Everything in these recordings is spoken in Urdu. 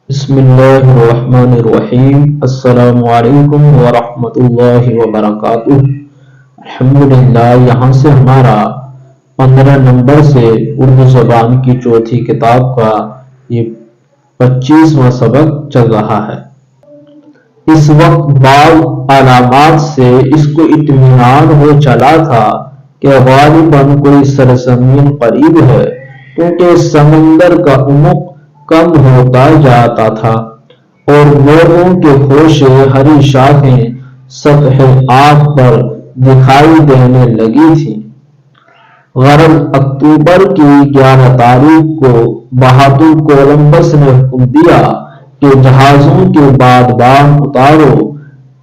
بسم اللہ الرحمن الرحیم۔ السلام علیکم ورحمۃ اللہ وبرکاتہ۔ الحمدللہ، یہاں سے ہمارا 15 نمبر سے اردو زبان کی چوتھی کتاب کا یہ 25واں سبق چل رہا ہے۔ اس وقت بعض علامات سے اس کو اطمینان ہو چلا تھا کہ غالباً کوئی سرزمین قریب ہے، کیونکہ سمندر کا عمق کم ہوتا جاتا تھا اور لوگوں کے خوشے ہری شاخیں سطح آب پر دکھائی دینے لگی تھیں۔ غرض اکتوبر کی 11 تاریخ کو بہادر کولمبس نے حکم دیا کہ جہازوں کے بادبان اتارو۔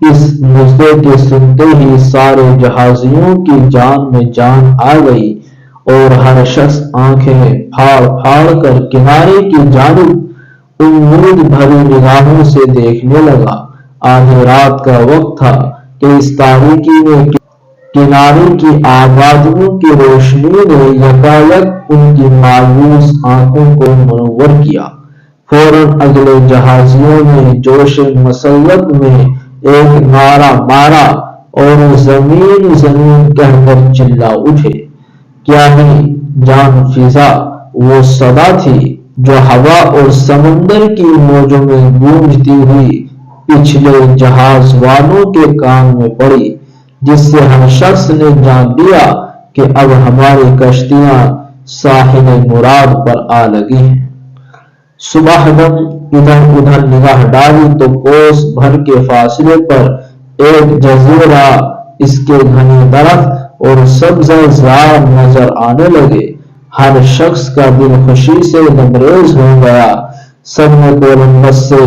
اس نسخے کے سنتے ہی سارے جہازیوں کی جان میں جان آ گئی اور ہر شخص آنکھیں پھاڑ پھاڑ کر کنارے کی جانب امید بھری نگاہوں سے دیکھنے لگا۔ آدھی رات کا وقت تھا کہ اس تاریکی میں کنارے کی آبادیوں کی روشنی نے یکایک ان کی مایوس آنکھوں کو منور کیا۔ فوراً اگلے جہازیوں نے جوش مسرت میں ایک نعرہ مارا اور زمین زمین کہہ کر چلا اٹھے۔ کیا ہی جان فضا وہ صدا تھی جو ہوا اور سمندر کی موجوں میں گونجتی ہوئی پچھلے جہاز والوں کے کان میں پڑی، جس سے ہر شخص نے جان لیا کہ اب ہماری کشتیاں ساحل مراد پر آ لگی ہیں۔ صبح دم ادھر ادھر نگاہ ڈالی تو کوس بھر کے فاصلے پر ایک جزیرہ، اس کے گھنے درخت اور سبزہ زار نظر آنے لگے۔ ہر شخص کا دل خوشی سے لبریز ہو گیا۔ سب نے کولمبس سے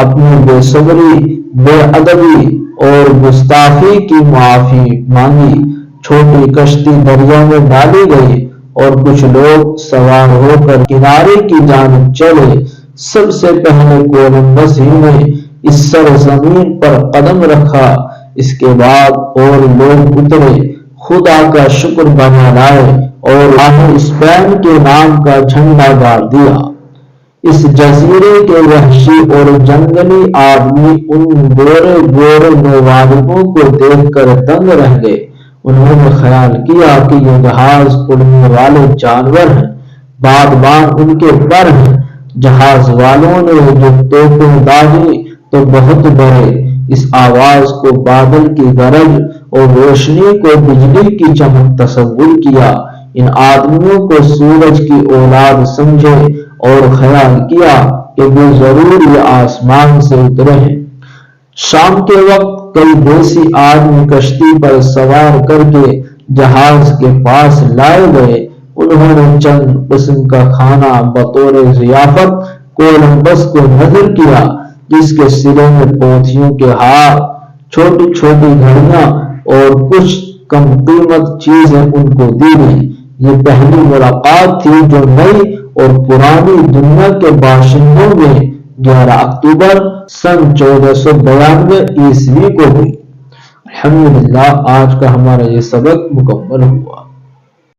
اپنی بے صبری، بے ادبی اور گستاخی کی معافی مانگی۔ چھوٹی کشتی دریا میں ڈالی گئی اور کچھ لوگ سوار ہو کر کنارے کی جانب چلے۔ سب سے پہلے کولمبس ہی نے اس سرزمین پر قدم رکھا، اس کے بعد اور لوگ اترے، خدا کا شکر بنا لائے اور راہ اسپین کے نام کا جھنڈا گاڑ دیا۔ اس جزیرے کے وحشی اور جنگلی آدمی ان گورے گورے نوالگوں کو دیکھ کر دنگ رہ گئے۔ انہوں نے خیال کیا کہ یہ جہاز اڑنے والے جانور ہیں، بادبان ان کے پر ہیں۔ جہاز والوں نے جو توپیں داغی تو بہت ڈرے۔ اس آواز کو بادل کی گرج اور روشنی کو بجلی کی چمک تصور کیا۔ ان آدمیوں کو سورج کی اولاد سمجھے اور خیال کیا کہ وہ ضرور یہ آسمان سے اترے ہیں۔ شام کے وقت کئی دیسی آدمی کشتی پر سوار کر کے جہاز کے پاس لائے گئے۔ انہوں نے چند قسم کا کھانا بطور ضیافت کولمبس کو نذر کیا، جس کے سرے میں پوتھیوں کے ہار، چھوٹی چھوٹی گھڑیاں اور کچھ کم قیمت چیزیں ان کو دی گئیں۔ یہ پہلی ملاقات تھی جو نئی اور پرانی دنیا کے باشندوں میں 11 اکتوبر سن 1492 عیسوی کو ہوئی۔ الحمدللہ، آج کا ہمارا یہ سبق مکمل ہوا۔